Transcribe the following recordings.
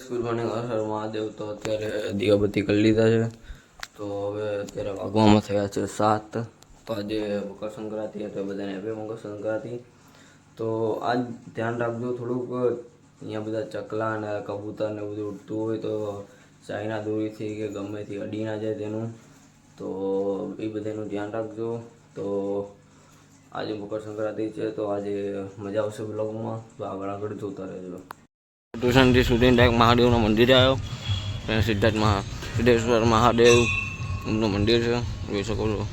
Good morning, Har Har Mahadev. તો અત્યારે દીવાબત્તી કરી લીધા છે, તો હવે અત્યારે વાગવામાં થયા છે 7। તો આજે મકર સંક્રાંતિ તો બધાને હેપી મકર સંક્રાંતિ। તો આજ ધ્યાન રાખજો થોડુંક, અહીંયા બધા ચકલા ને કબૂતર ને બધું ઉડતું હોય તો ચાઇના દોરીથી કે ગમેથી અડી ના જાય તેનું, તો એ બધાનું ધ્યાન રાખજો। તો આજે મકર સંક્રાંતિ છે, તો આજે મજા આવશે બ્લોગમાં, તો આગળ જોતા રહેજો। ટ્યુશનથી સુધી ડાયરેક્ટ મહાદેવના મંદિરે આવ્યો, સિદ્ધેશ્વર મહાદેવનું મંદિર છે, જોઈ શકો છો।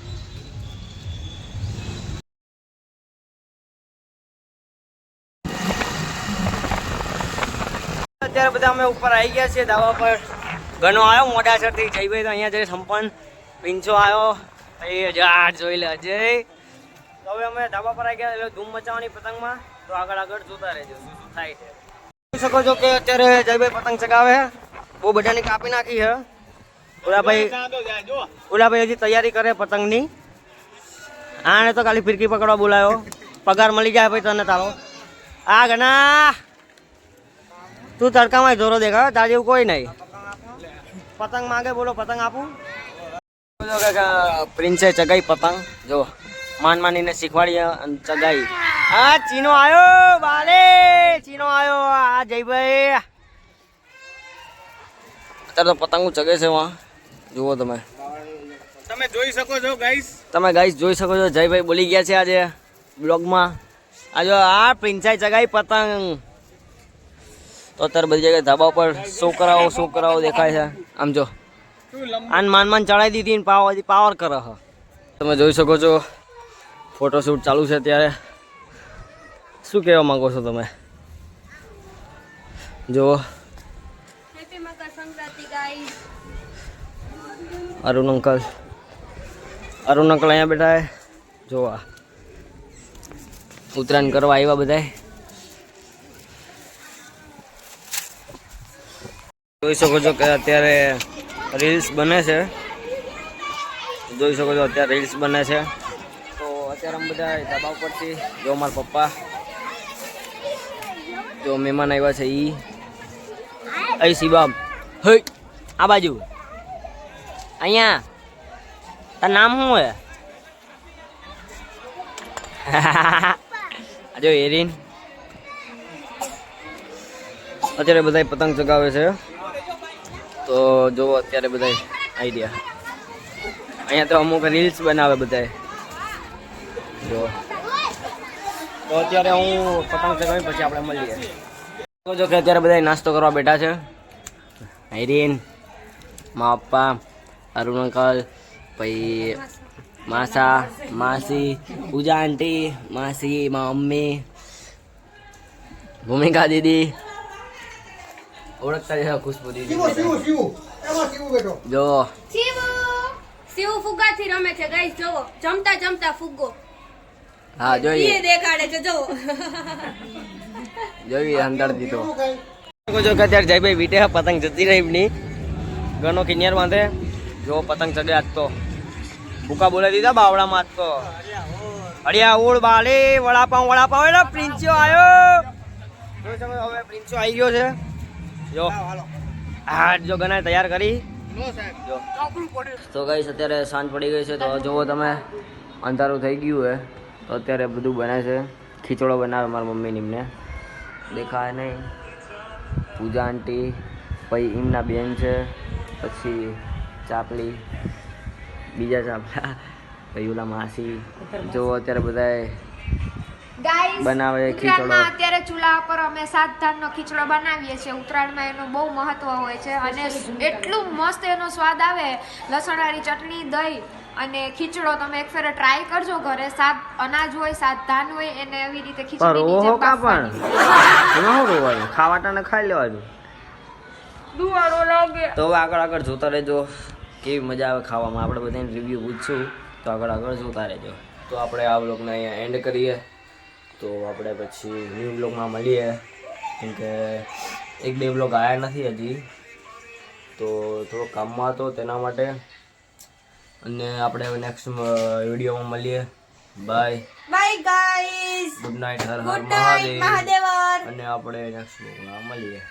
અત્યારે બધા અમે ઉપર આવી ગયા છીએ ધાબા પર। ઘણો આવ્યો મોડાસરથી જયભાઈ, તો અહીંયા જઈ સંપન્ન પિંચો આવ્યો, એ જાટ જોઈ લે અજય। તો હવે અમે ધાબા પર આવી ગયા, એટલે ધૂમ મચાવવાની પતંગમાં, તો આગળ જોતા રહેજો શું શું થાય છે। જોઈ શકો છો કે અત્યારે જયભાઈ પતંગ ચગાવે, બહુ બધાની કાપી નાખી છે। ઓલાભાઈ હજી તૈયારી કરે પતંગની, આને તો ખાલી ફિરકી પકડવા બોલાયો, પગાર મળી જાય ભાઈ તને તારો। આ ઘણા તું તડકામાં જોરો દેખાવ, તાર જેવું કોઈ નહીં। પતંગ માંગે બોલો, પતંગ આપું। પ્રિન્સે ચગાઈ પતંગ, જો માનમાનીને શીખવાડી ચગાઈ। આ ચીનો આવ્યો, બાલે ચીનો આવ્યો, આ જયભાઈ અત્યારે તો પતંગ ચગે છે વાં, જુઓ તમે જોઈ શકો છો ગાઈસ, તમે ગાઈસ જોઈ શકો છો। જયભાઈ બોલી ગયા છે આજે બ્લોગમાં, આ જો આ પ્રિન્સાઈ ચગાઈ પતંગ। તો અત્યારે બધી જગ્યાએ ધાબા ઉપર છોકરાઓ દેખાય છે, આમ જો આન માન ચડાવી દીધી ને પાવર કરે છે। તમે જોઈ શકો છો ફોટોશૂટ ચાલુ છે ત્યારે, શું કહેવા માંગો છો તમે? જો happy Makar Sankranti guys. Arun uncle અહીંયા બેઠા હે, જોવા ઉત્તરાયણ કરવા આવ્યા બધા। જોઈ શકો છો કે અત્યારે રીલ્સ બને છે, જોઈ શકો છો અત્યારે રીલ્સ બને છે। તો અત્યારે અમે બધા ધાબા ઉપરથી, જો મારા પપ્પા, જો મહેમાન આવ્યા છે ઈ અહીં શિવામ, હે આ બાજુ અહીંયા તાર નામ શું હે? જો એરીન અત્યારે બધા પતંગ ચગાવે છે। તો જો અત્યારે બધા આઈડિયા અહીંયા તો અમુક રીલ્સ બનાવે બધા, જો તો અત્યારે હું પતંગ ચગાવી પછી આપણે મળીએ। જો કે અત્યારે બધા નાસ્તો કરવા બેઠા છે, આઈરીન, મા પપ્પા, અરુણ અંકલ, પછી માસી, પૂજા આંટી, માસી, મા મમ્મી, ભૂમિકા દીદી, ઓળખતા છે ખુશ્બુ દીદી, જો શિવ ફુગ્ગાથી રમે છે ગાઈસ, જોવો જમતા ફુગ્ગો, હા જોઈએ એ દેખાડે છે, જોવો જોઈએ અંદર દીધો। જો કે અત્યારે જયભાઈ વીટે પતંગ જતી રહી એમની, ઘણો કિનિયર બાંધે, જો પતંગ ચગે આજ તો ભૂકા બોલાવી દીધા બાવડામાં આજ તો। અડિયા ઉડ બાલે વડાપાઉં એટલે પ્રિન્સ્યો આવ્યો, હવે પ્રિન્સ્યો આવી ગયો છે, જો હા જો ગણાય તૈયાર કરી જો। તો ગાઈસ અત્યારે સાંજ પડી ગઈ છે, તો જુઓ તમે અંધારું થઈ ગયું હે, તો અત્યારે બધું બને છે। ખીચડો બનાવે મારા મમ્મીની, એમને દેખાય નહીં, પૂજા આંટી, પછી એમના બેન છે, પછી ચાપલી, બીજા ચાપલા, પછી ઓલા માસી, જો અત્યારે બધા ગાઈસ બનાવે ખીચડો। ઉત્તરાયણમાં અત્યારે ચૂલા પર અમે 7 ધાનનો ખીચડો બનાવીએ છીએ। ઉત્તરાયણમાં એનું બહુ મહત્વ હોય છે, અને એટલું મસ્ત એનો સ્વાદ આવે, લસણવાળી ચટણી, દહીં અને ખીચડો તમે એક ફેર ટ્રાય કરજો ઘરે। 7 અનાજ હોય, 7 ધાન હોય, એને એવી રીતે ખીચડીની જેમ બાફવાની, ખાવાટાને ખાઈ લેવાનું, દુવાળો લાગે। તો હવે આગળ જોતા રહેજો, કેવી મજા આવે ખાવામાં, આપણે બધાને રિવ્યૂ પૂછશું, તો આગળ જોતા રહેજો। તો આપણે આ બ્લોગને અહીંયા એન્ડ કરીએ, તો આપણે પછી ન્યૂ બ્લોગમાં મળીએ, કેમ કે 1-2 બ્લોગ આવ્યા નથી હજી, તો થોડો કામમાં હતો તેના માટે, અને આપણે નેક્સ્ટ વિડીયોમાં મળીએ। Bye guys, good night, Har Har Mahadev, અને આપણે નેક્સ્ટ બ્લોગમાં મળીએ।